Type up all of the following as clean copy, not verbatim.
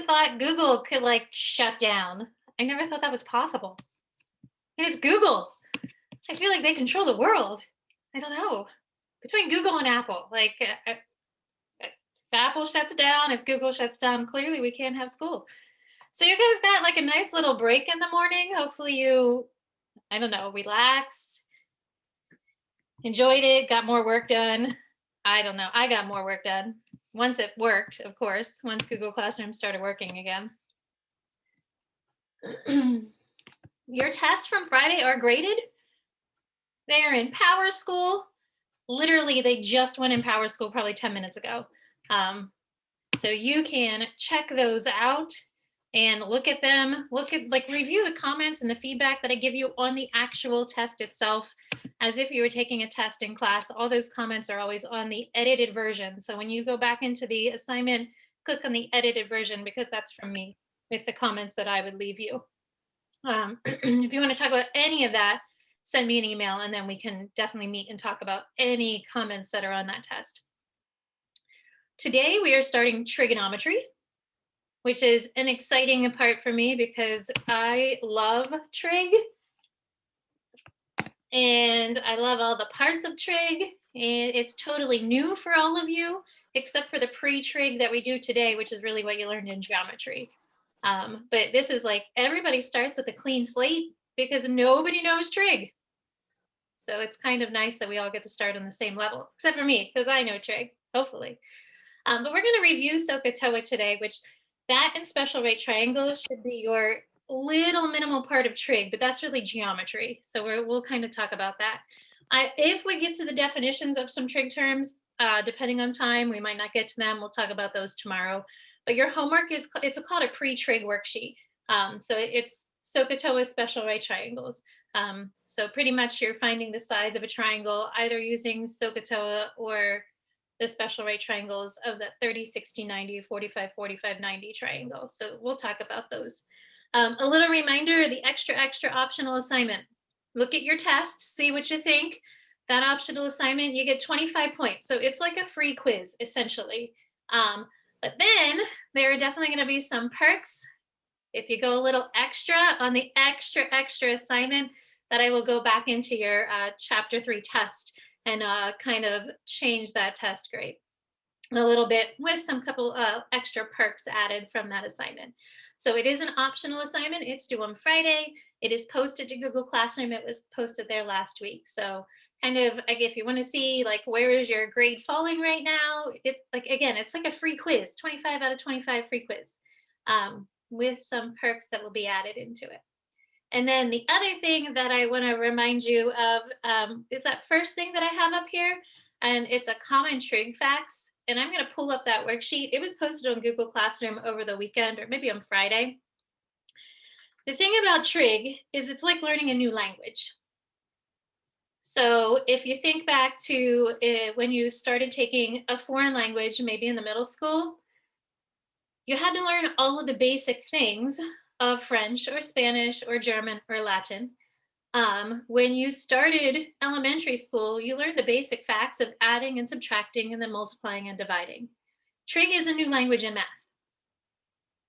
never thought Google could like shut down. I never thought that was possible. And it's Google. I feel like they control the world. I don't know. Between Google and Apple, like if Apple shuts down, if Google shuts down, clearly we can't have school. So you guys got like a nice little break in the morning. Hopefully you, I don't know, relaxed, enjoyed it, got more work done. I don't know. I got more work done once it worked, of course, once Google Classroom started working again. Your tests from Friday are graded. They are in Power School. Literally, they just went in Power School probably 10 minutes ago. So you can check those out and look at them, review the comments and the feedback that I give you on the actual test itself, as if you were taking a test in class. All those comments are always on the edited version. So when you go back into the assignment, click on the edited version, because that's from me with the comments that I would leave you. If you want to talk about any of that, send me an email and then we can definitely meet and talk about any comments that are on that test. Today we are starting trigonometry, which is an exciting part for me because I love trig and I love all the parts of trig. It's totally new for all of you, except for the pre-trig that we do today, which is really what you learned in geometry. But this is like everybody starts with a clean slate because nobody knows trig. So it's kind of nice that we all get to start on the same level, except for me, because I know trig, hopefully. But we're going to review SOHCAHTOA today, which that and special rate triangles should be your little minimal part of trig, but that's really geometry. So we'll kind of talk about that. If we get to the definitions of some trig terms, depending on time, we might not get to them. We'll talk about those tomorrow. But your homework is, it's called a pre-trig worksheet. So it's SOHCAHTOA special rate triangles. So pretty much you're finding the sides of a triangle, either using SOHCAHTOA or the special rate triangles of the 30, 60, 90, 45, 45, 90 triangle. So we'll talk about those. A little reminder, the extra optional assignment. Look at your test, see what you think. That optional assignment, you get 25 points. So it's like a free quiz, essentially. But then there are definitely going to be some perks if you go a little extra on the extra assignment, that I will go back into your chapter 3 test and kind of change that test grade a little bit with some couple extra perks added from that assignment. So it is an optional assignment. It's due on Friday. It is posted to Google Classroom. It was posted there last week. So kind of, like, if you want to see like where is your grade falling right now, it's like, again, it's like a free quiz, 25 out of 25 free quiz with some perks that will be added into it. And then the other thing that I want to remind you of is that first thing that I have up here, and it's a common trig facts. And I'm going to pull up that worksheet. It was posted on Google Classroom over the weekend, or maybe on Friday. The thing about trig is it's like learning a new language. So if you think back to when you started taking a foreign language, maybe in the middle school, you had to learn all of the basic things of French or Spanish or German or Latin. When you started elementary school, you learned the basic facts of adding and subtracting and then multiplying and dividing. Trig is a new language in math.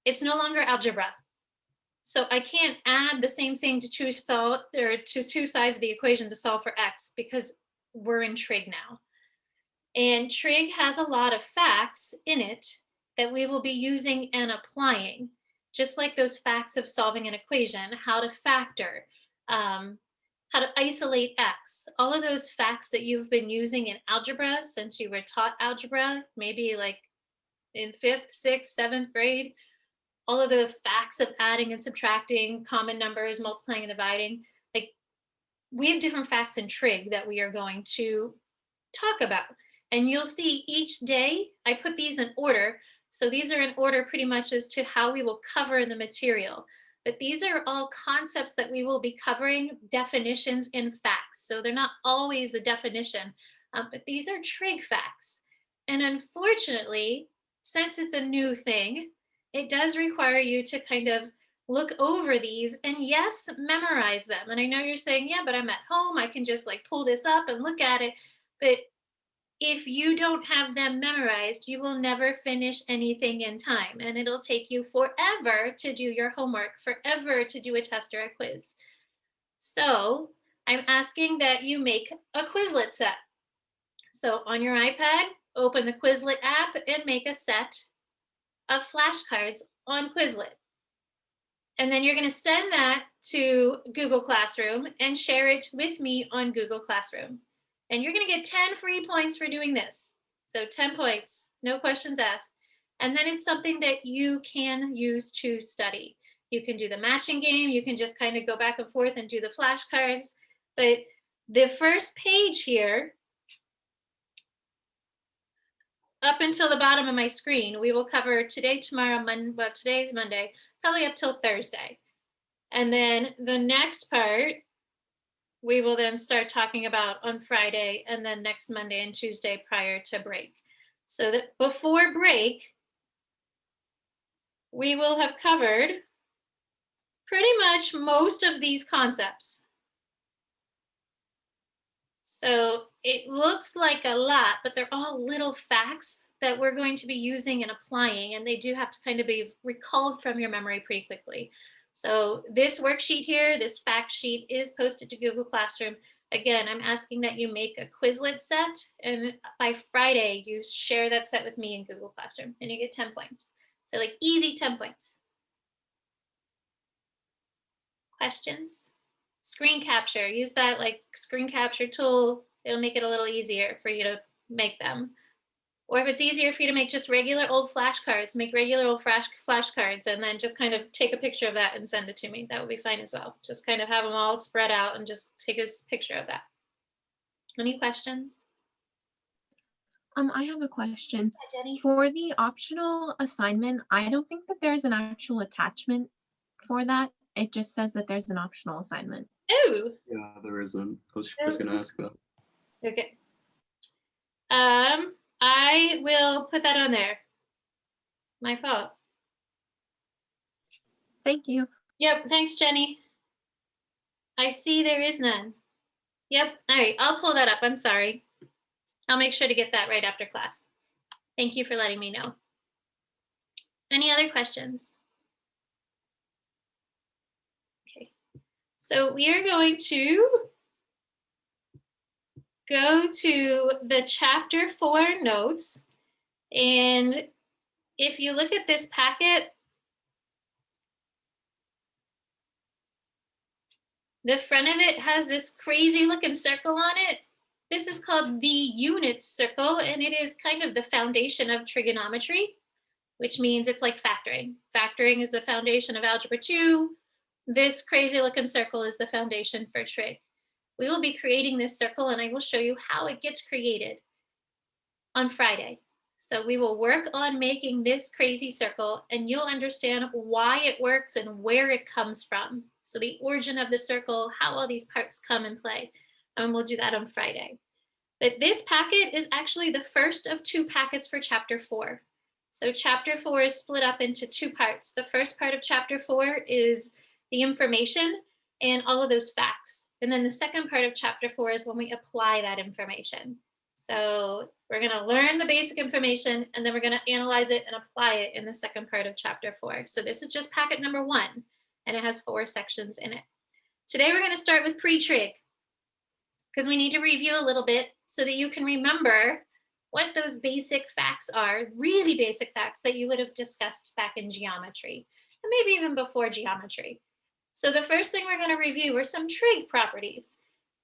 It's no longer algebra. So I can't add the same thing to two sides of the equation to solve for x, because we're in trig now. And trig has a lot of facts in it that we will be using and applying, just like those facts of solving an equation, how to factor, how to isolate x, all of those facts that you've been using in algebra since you were taught algebra, maybe like in 5th, 6th, 7th grade, all of the facts of adding and subtracting, common numbers, multiplying and dividing. Like, we have different facts in trig that we are going to talk about. And you'll see each day, I put these in order. So these are in order pretty much as to how we will cover the material. But these are all concepts that we will be covering, definitions and facts. So they're not always a definition, but these are trig facts. And unfortunately, since it's a new thing, it does require you to kind of look over these and, yes, memorize them. And I know you're saying, yeah, but I'm at home, I can just like pull this up and look at it. But if you don't have them memorized, you will never finish anything in time, and it'll take you forever to do your homework, forever to do a test or a quiz. So I'm asking that you make a Quizlet set. So on your iPad, open the Quizlet app and make a set of flashcards on Quizlet. And then you're going to send that to Google Classroom and share it with me on Google Classroom. And you're going to get 10 free points for doing this. So 10 points, no questions asked. And then it's something that you can use to study. You can do the matching game. You can just kind of go back and forth and do the flashcards. But the first page here, up until the bottom of my screen, we will cover today, tomorrow, Monday, well, today's Monday, probably up till Thursday. And then the next part, we will then start talking about on Friday and then next Monday and Tuesday prior to break. So that before break, we will have covered pretty much most of these concepts. So it looks like a lot, but they're all little facts that we're going to be using and applying, and they do have to kind of be recalled from your memory pretty quickly. So this worksheet here, this fact sheet, is posted to Google Classroom. Again, I'm asking that you make a Quizlet set, and by Friday, you share that set with me in Google Classroom, and you get 10 points. So like easy 10 points. Questions? Screen capture, use that like screen capture tool. It'll make it a little easier for you to make them. Or if it's easier for you to make just regular old flashcards, make regular old flashcards and then just kind of take a picture of that and send it to me. That would be fine as well. Just kind of have them all spread out and just take a picture of that. Any questions? I have a question. Hi, Jenny. For the optional assignment, I don't think that there's an actual attachment for that. It just says that there's an optional assignment. Oh. Yeah, there isn't. I was just gonna ask that. Okay. I will put that on there. My fault. Thank you. Yep, thanks, Jenny. I see there is none. Yep, all right, I'll pull that up. I'm sorry. I'll make sure to get that right after class. Thank you for letting me know. Any other questions? Okay, so we are going to go to the chapter 4 notes. And if you look at this packet, the front of it has this crazy looking circle on it. This is called the unit circle, and it is kind of the foundation of trigonometry, which means it's like factoring. Factoring is the foundation of algebra 2. This crazy looking circle is the foundation for trig. We will be creating this circle, and I will show you how it gets created on Friday. So we will work on making this crazy circle, and you'll understand why it works and where it comes from. So the origin of the circle, how all these parts come and play. And we'll do that on Friday. But this packet is actually the first of 2 packets for chapter 4. So chapter 4 is split up into 2 parts. The first part of chapter 4 is the information and all of those facts. And then the second part of chapter 4 is when we apply that information. So we're going to learn the basic information, and then we're going to analyze it and apply it in the second part of chapter 4. So this is just packet number 1, and it has 4 sections in it. Today we're going to start with PreTrig, because we need to review a little bit so that you can remember what those basic facts are, really basic facts that you would have discussed back in geometry, and maybe even before geometry. So the first thing we're going to review are some trig properties.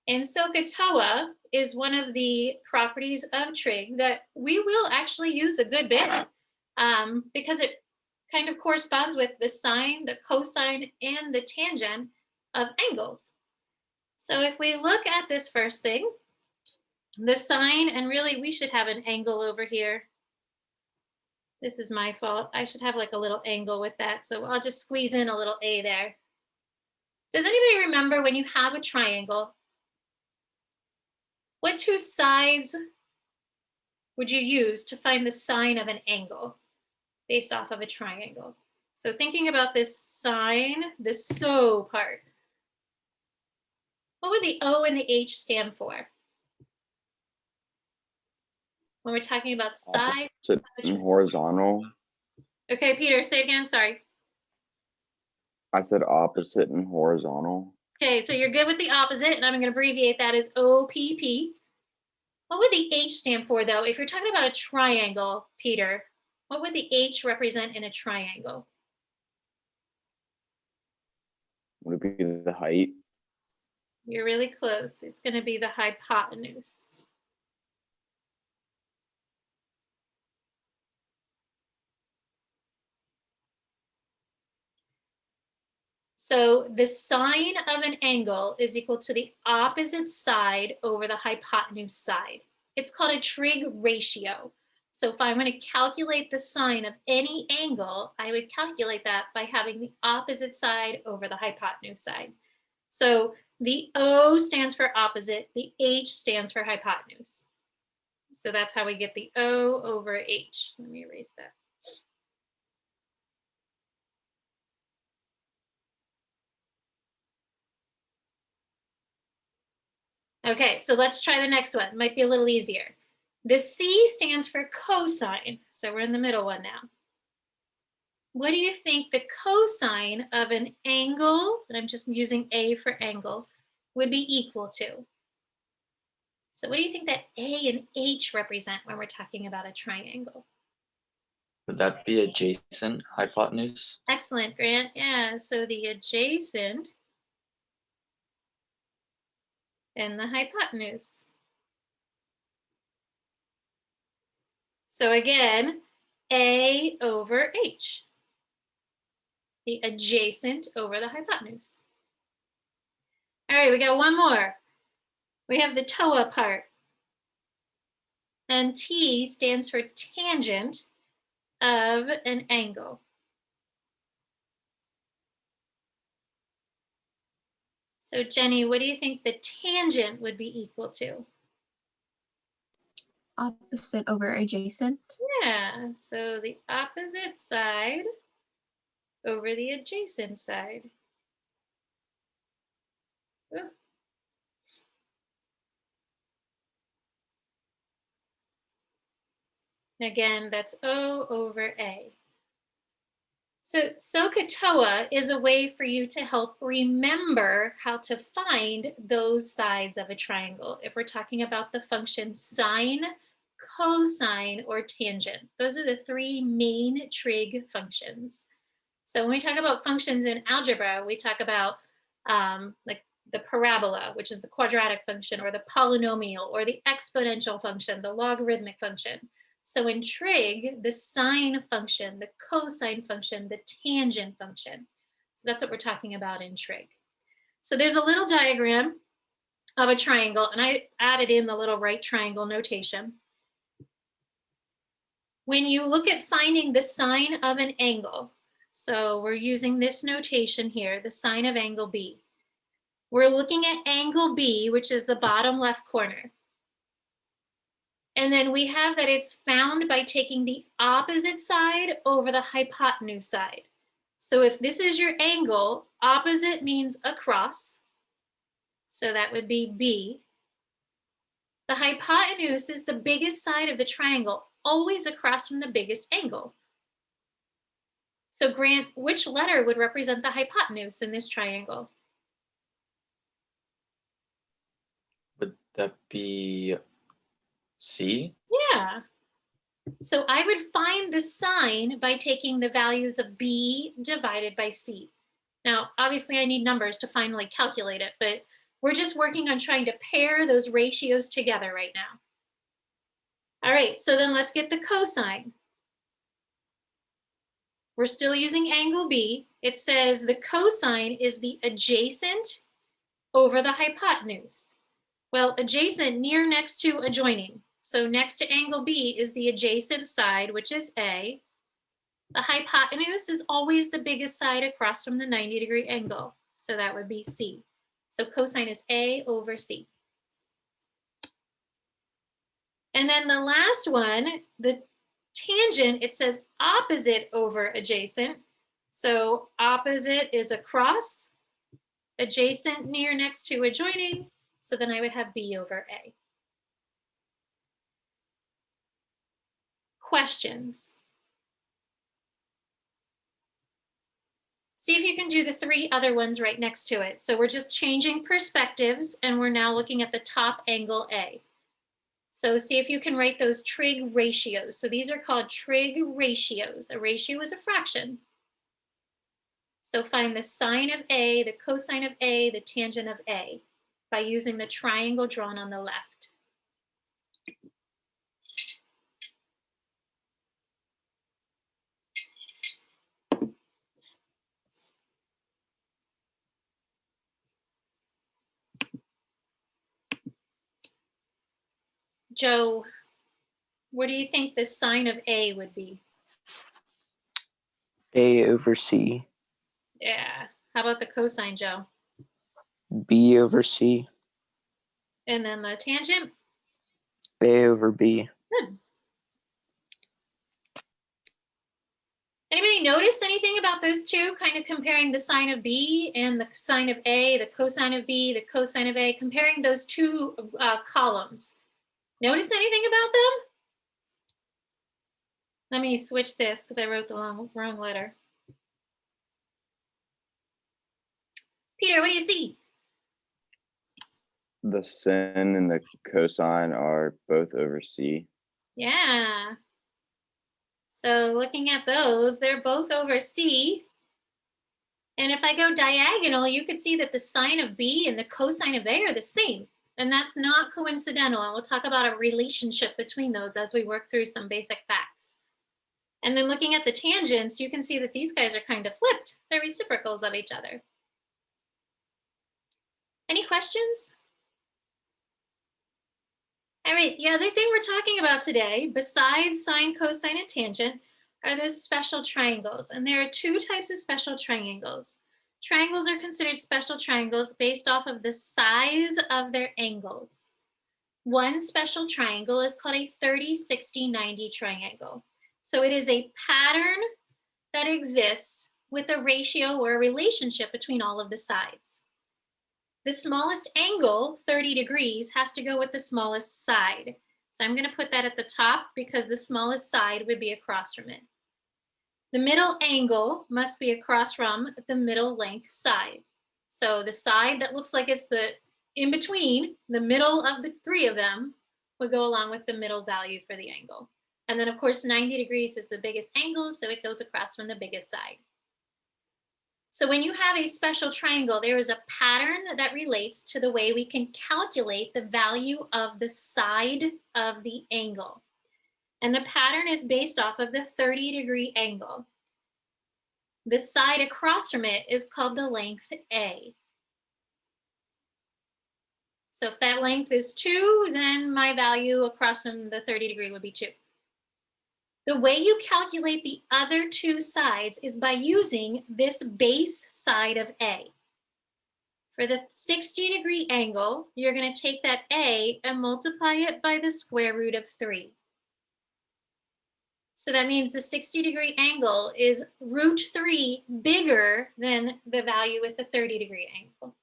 And SOHCAHTOA is one of the properties of trig that we will actually use a good bit because it kind of corresponds with the sine, the cosine, and the tangent of angles. So if we look at this first thing, the sine, and really we should have an angle over here. This is my fault. I should have like a little angle with that. So I'll just squeeze in a little a there. Does anybody remember when you have a triangle, what 2 sides would you use to find the sine of an angle based off of a triangle? So thinking about this sine, this so part, what would the O and the H stand for? when we're talking about sides. Opposite and horizontal. Okay, Peter, say it again, sorry. I said opposite and horizontal. Okay, so you're good with the opposite, and I'm going to abbreviate that as OPP. What would the H stand for, though? If you're talking about a triangle, Peter, what would the H represent in a triangle? Would it be the height? You're really close. It's going to be the hypotenuse. So the sine of an angle is equal to the opposite side over the hypotenuse side. It's called a trig ratio. So if I'm going to calculate the sine of any angle, I would calculate that by having the opposite side over the hypotenuse side. So the O stands for opposite, the H stands for hypotenuse. So that's how we get the O over H. Let me erase that. Okay, so let's try the next one. Might be a little easier. The C stands for cosine. So we're in the middle one now. What do you think the cosine of an angle, and I'm just using A for angle, would be equal to? So what do you think that A and H represent when we're talking about a triangle? Would that be adjacent hypotenuse? Excellent, Grant. Yeah, so the adjacent and the hypotenuse. So again, A over H, the adjacent over the hypotenuse. All right, we got one more. We have the TOA part. And T stands for tangent of an angle. So Jenny, what do you think the tangent would be equal to? Opposite over adjacent. Yeah, so the opposite side over the adjacent side. Ooh. Again, that's O over A. So SOHCAHTOA is a way for you to help remember how to find those sides of a triangle. If we're talking about the function sine, cosine, or tangent, those are the three main trig functions. So when we talk about functions in algebra, we talk about like the parabola, which is the quadratic function, or the polynomial, or the exponential function, the logarithmic function. So in trig, the sine function, the cosine function, the tangent function. So that's what we're talking about in trig. So there's a little diagram of a triangle, and I added in the little right triangle notation. When you look at finding the sine of an angle, so we're using this notation here, the sine of angle B. We're looking at angle B, which is the bottom left corner. And then we have that it's found by taking the opposite side over the hypotenuse side. So if this is your angle, opposite means across. So that would be B. The hypotenuse is the biggest side of the triangle, always across from the biggest angle. So Grant, which letter would represent the hypotenuse in this triangle? Would that be C? Yeah. So I would find the sine by taking the values of B divided by C. Now, obviously I need numbers to finally calculate it, but we're just working on trying to pair those ratios together right now. All right, so then let's get the cosine. We're still using angle B. It says the cosine is the adjacent over the hypotenuse. Well, adjacent, near, next to, adjoining. So next to angle B is the adjacent side, which is A. The hypotenuse is always the biggest side across from the 90-degree angle. So that would be C. So cosine is A over C. And then the last one, the tangent, it says opposite over adjacent. So opposite is across, adjacent, near, next to, adjoining. So then I would have B over A. questions? See if you can do the 3 other ones right next to it. So we're just changing perspectives and we're now looking at the top angle A. So see if you can write those trig ratios. So these are called trig ratios. A ratio is a fraction. So find the sine of A, the cosine of A, the tangent of A by using the triangle drawn on the left. Joe, what do you think the sine of A would be? A over C. Yeah. How about the cosine, Joe? B over C. And then the tangent? A over B. Good. Anybody notice anything about those two? Kind of comparing the sine of B and the sine of A, the cosine of B, the cosine of A, comparing those two columns. Notice anything about them? Let me switch this because I wrote the wrong letter. Peter, what do you see? The sin and the cosine are both over C. Yeah. So looking at those, they're both over C. And if I go diagonal, you could see that the sine of B and the cosine of A are the same. And that's not coincidental. And we'll talk about a relationship between those as we work through some basic facts. And then looking at the tangents, you can see that these guys are kind of flipped. They're reciprocals of each other. Any questions? All right, the other thing we're talking about today, besides sine, cosine, and tangent, are those special triangles. And there are 2 types of special triangles. Triangles are considered special triangles based off of the size of their angles. One special triangle is called a 30, 60, 90 triangle. So it is a pattern that exists with a ratio or a relationship between all of the sides. The smallest angle, 30 degrees, has to go with the smallest side. So I'm going to put that at the top because the smallest side would be across from it. The middle angle must be across from the middle length side. So the side that looks like it's the in between, the middle of the 3 of them, would go along with the middle value for the angle. And then of course 90 degrees is the biggest angle, so it goes across from the biggest side. So when you have a special triangle, there is a pattern that relates to the way we can calculate the value of the side of the angle. And the pattern is based off of the 30-degree angle. The side across from it is called the length A. So if that length is 2, then my value across from the 30-degree would be 2. The way you calculate the other 2 sides is by using this base side of A. For the 60-degree angle, you're going to take that A and multiply it by the square root of 3. So that means the 60-degree angle is root 3 bigger than the value with the 30-degree angle.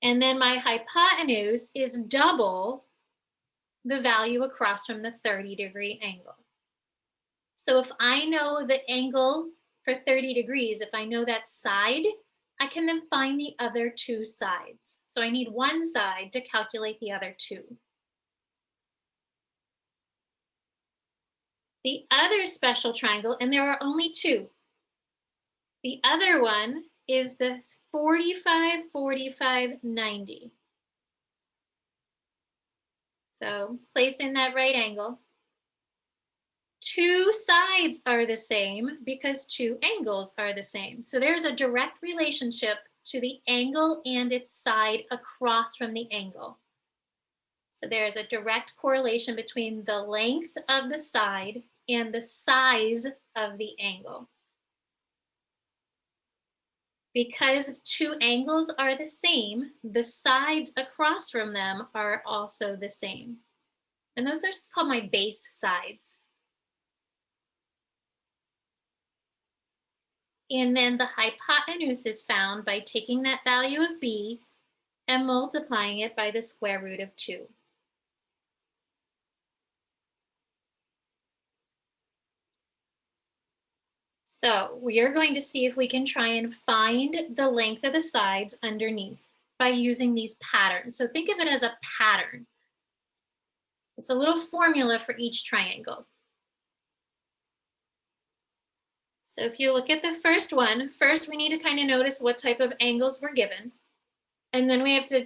And then my hypotenuse is double the value across from the 30-degree angle. So if I know the angle for 30 degrees, if I know that side, I can then find the other 2 sides. So I need one side to calculate the other 2. The other special triangle, and there are only 2. The other one is the 45, 45, 90. So place in that right angle. 2 sides are the same because 2 angles are the same. So there's a direct relationship to the angle and its side across from the angle. So there's a direct correlation between the length of the side and the size of the angle. Because 2 angles are the same, the sides across from them are also the same. And those are called my base sides. And then the hypotenuse is found by taking that value of B and multiplying it by the square root of 2. So we are going to see if we can try and find the length of the sides underneath by using these patterns. So think of it as a pattern. It's a little formula for each triangle. So if you look at the first one, first we need to kind of notice what type of angles we're given. And then we have to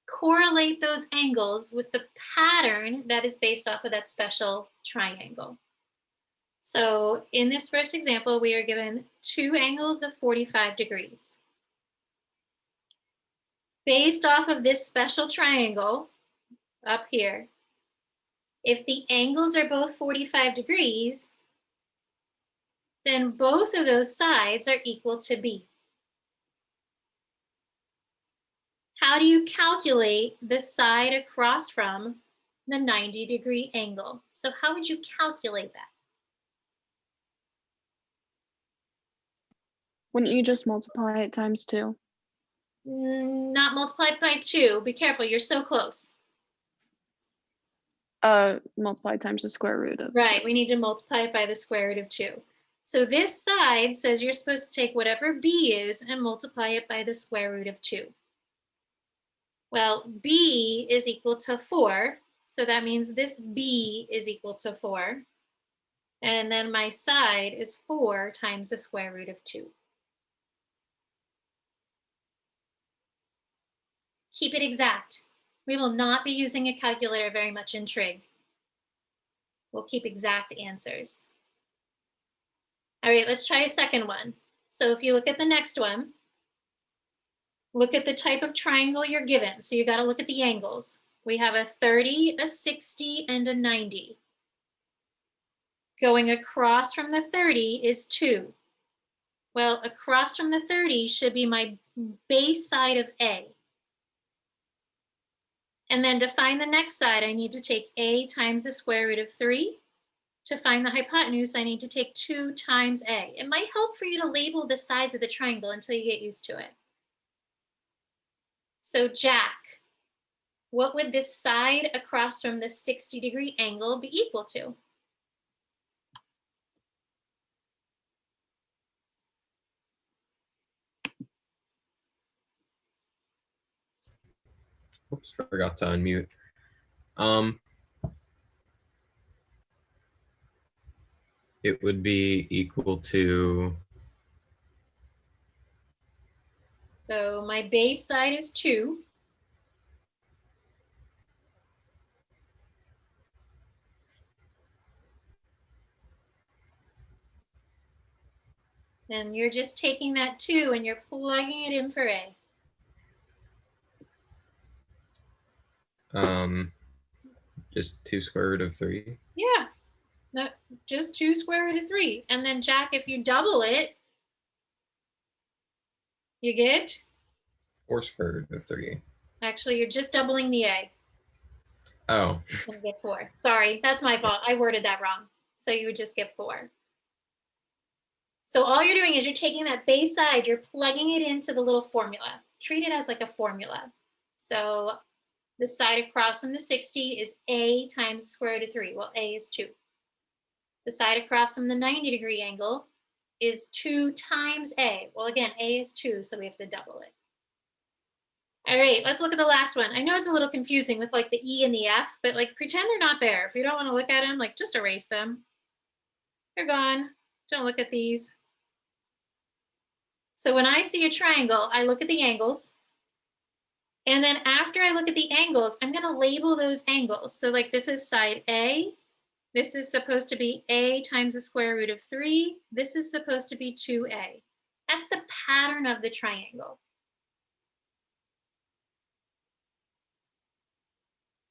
correlate those angles with the pattern that is based off of that special triangle. So in this first example, we are given 2 angles of 45 degrees. Based off of this special triangle up here, if the angles are both 45 degrees, then both of those sides are equal to B. How do you calculate the side across from the 90-degree angle? So how would you calculate that? Wouldn't you just multiply it times 2? Not multiplied by 2. Be careful, you're so close. Multiply times the square root of. Right, we need to multiply it by the square root of 2. So this side says you're supposed to take whatever B is and multiply it by the square root of 2. Well, B is equal to 4, so that means this B is equal to 4. And then my side is 4 times the square root of 2. Keep it exact. We will not be using a calculator very much in trig. We'll keep exact answers. All right, let's try a second one. So if you look at the next one, look at the type of triangle you're given. So you got to look at the angles. We have a 30, a 60, and a 90. Going across from the 30 is 2. Well, across from the 30 should be my base side of A. And then to find the next side, I need to take A times the square root of 3. To find the hypotenuse, I need to take 2 times A. It might help for you to label the sides of the triangle until you get used to it. So Jack, what would this side across from the 60-degree angle be equal to? Oops, forgot to unmute. It would be equal to, So my base side is 2. And you're just taking that 2 and you're plugging it in for A. just 2 square root of 3. Yeah, no, just 2 square root of 3. And then Jack, if you double it, you get? 4 square root of 3. Actually, you're just doubling the A. Oh, You're gonna get 4. Sorry, that's my fault. I worded that wrong. So you would just get 4. So all you're doing is you're taking that base side, you're plugging it into the little formula. Treat it as like a formula. So the side across from the 60 is A times the square root of 3. Well, A is 2. The side across from the 90-degree angle is 2 times A. Well, again, A is 2, so we have to double it. All right, let's look at the last one. I know it's a little confusing with like the E and the F, but like pretend they're not there. If you don't want to look at them, like just erase them. They're gone. Don't look at these. So when I see a triangle, I look at the angles. And then after I look at the angles, I'm going to label those angles. So like this is side A. This is supposed to be A times the square root of 3. This is supposed to be 2A. That's the pattern of the triangle.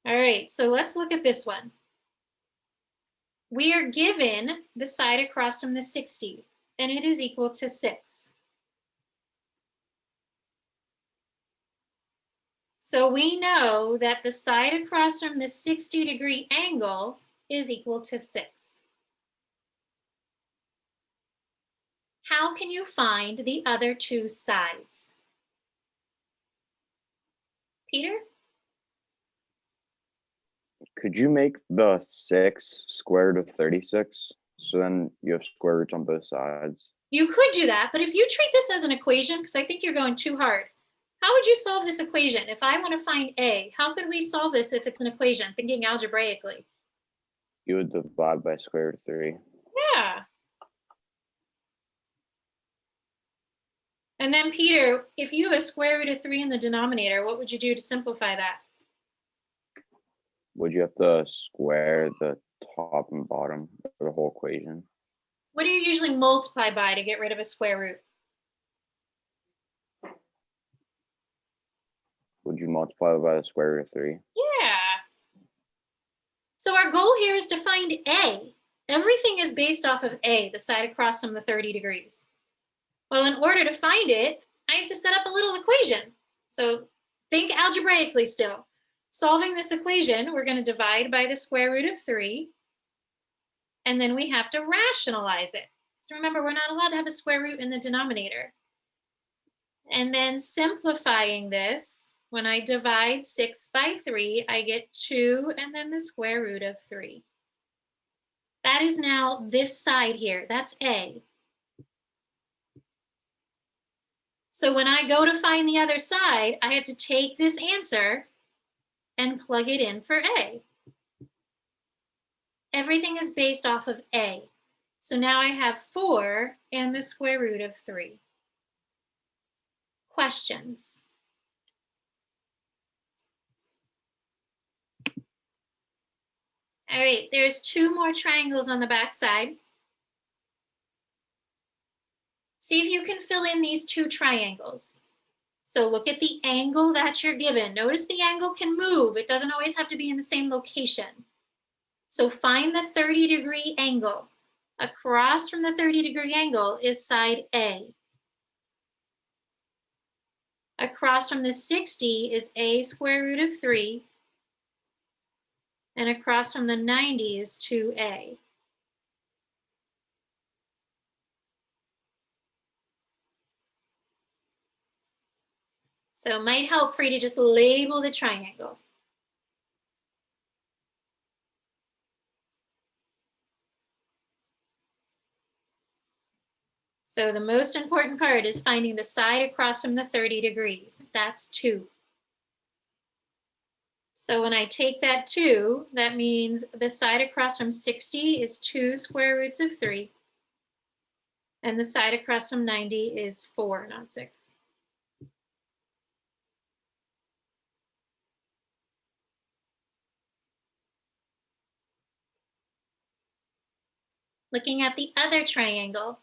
All right, so let's look at this one. We are given the side across from the 60, and it is equal to 6. So we know that the side across from the 60-degree angle is equal to 6. How can you find the other 2 sides? Peter? Could you make the 6 square root of 36? So then you have square roots on both sides. You could do that, but if you treat this as an equation, because I think you're going too hard, how would you solve this equation? If I want to find A, how could we solve this if it's an equation, thinking algebraically? You would divide by square root of 3. Yeah. And then Peter, if you have a square root of 3 in the denominator, what would you do to simplify that? Would you have to square the top and bottom of the whole equation? What do you usually multiply by to get rid of a square root? Would you multiply by the square root of 3? Yeah. So our goal here is to find A. Everything is based off of A, the side across from the 30 degrees. Well, in order to find it, I have to set up a little equation. So think algebraically still. Solving this equation, we're going to divide by the square root of 3. And then we have to rationalize it. So remember, we're not allowed to have a square root in the denominator. And then simplifying this, when I divide 6 by 3, I get 2 and then the square root of 3. That is now this side here. That's A. So when I go to find the other side, I have to take this answer and plug it in for A. Everything is based off of A. So now I have 4 and the square root of 3. Questions? All right, there's 2 more triangles on the back side. See if you can fill in these 2 triangles. So look at the angle that you're given. Notice the angle can move. It doesn't always have to be in the same location. So find the 30-degree angle. Across from the 30-degree angle is side A. Across from the 60 is A square root of 3. And across from the 90 is 2A. So it might help for you to just label the triangle. So the most important part is finding the side across from the 30 degrees. That's 2. So when I take that 2, that means the side across from 60 is 2 square roots of 3. And the side across from 90 is 4, not 6. Looking at the other triangle,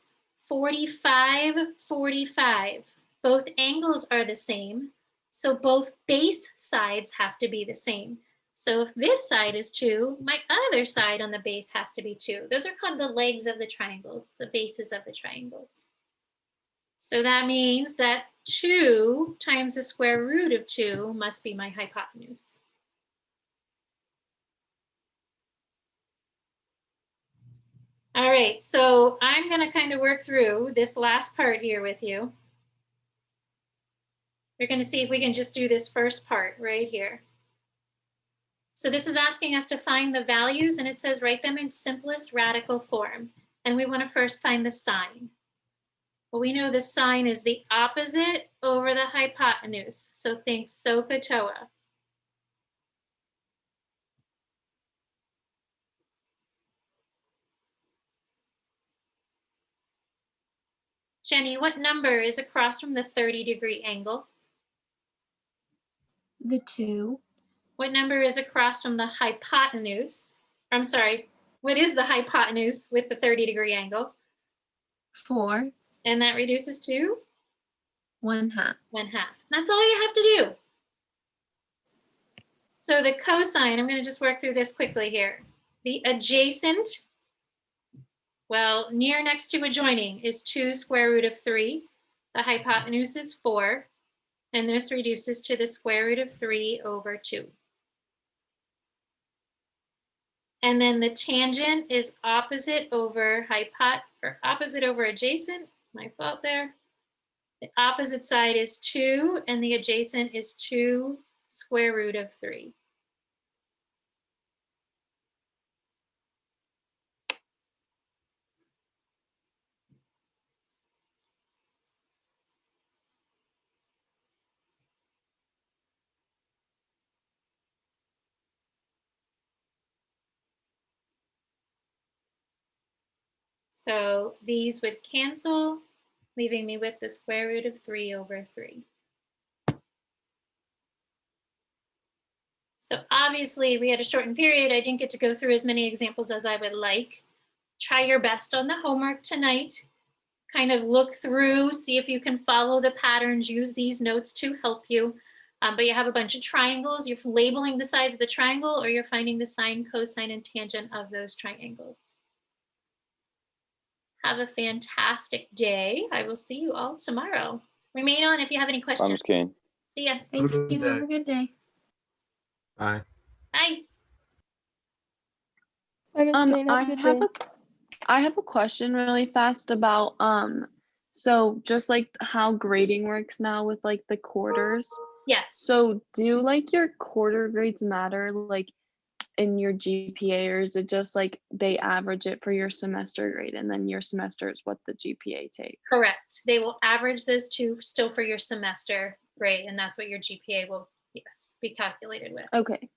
45, 45. Both angles are the same, so both base sides have to be the same. So if this side is 2, my other side on the base has to be 2. Those are called the legs of the triangles, the bases of the triangles. So that means that 2 times the square root of 2 must be my hypotenuse. All right, so I'm going to kind of work through this last part here with you. We're going to see if we can just do this first part right here. So this is asking us to find the values, and it says write them in simplest radical form. And we want to first find the sine. Well, we know the sine is the opposite over the hypotenuse. So think SOHCAHTOA. Jenny, what number is across from the 30-degree angle? The 2. What number is across from the hypotenuse? I'm sorry, what is the hypotenuse with the 30-degree angle? 4. And that reduces to 1/2. 1/2. That's all you have to do. So the cosine, I'm going to just work through this quickly here. The adjacent, well, near next to adjoining is 2 square root of 3. The hypotenuse is 4. And this reduces to the square root of 3 over 2. And then the tangent is opposite over opposite over adjacent. My fault there. The opposite side is 2, and the adjacent is 2 square root of 3. So these would cancel, leaving me with the square root of 3 over 3. So obviously we had a shortened period. I didn't get to go through as many examples as I would like. Try your best on the homework tonight. Kind of look through, see if you can follow the patterns, use these notes to help you. But you have a bunch of triangles. You're labeling the sides of the triangle, or you're finding the sine, cosine, and tangent of those triangles. Have a fantastic day. I will see you all tomorrow. Remain on if you have any questions. Thumbs Kane. See ya. Thank Have a good you. Have day. a good day. Bye. Bye. I have a question really fast about so just like how grading works now with like the quarters. Yes. So do like your quarter grades matter like in your GPA, or is it just like they average it for your semester grade and then your semester is what the GPA takes? Correct. They will average those two still for your semester grade, and that's what your GPA will, yes, be calculated with. Okay.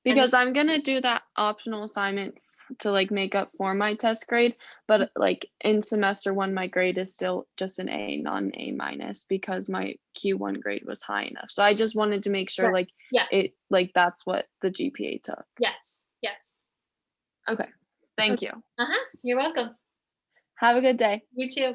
Because I'm gonna do that optional assignment to like make up for my test grade, but like in semester 1 my grade is still just an A, not an A minus, because my Q1 grade was high enough. So I just wanted to make sure Right. like Yes. it like that's what the GPA took. Yes. Yes. Okay. Thank you. You're welcome. Have a good day. You too.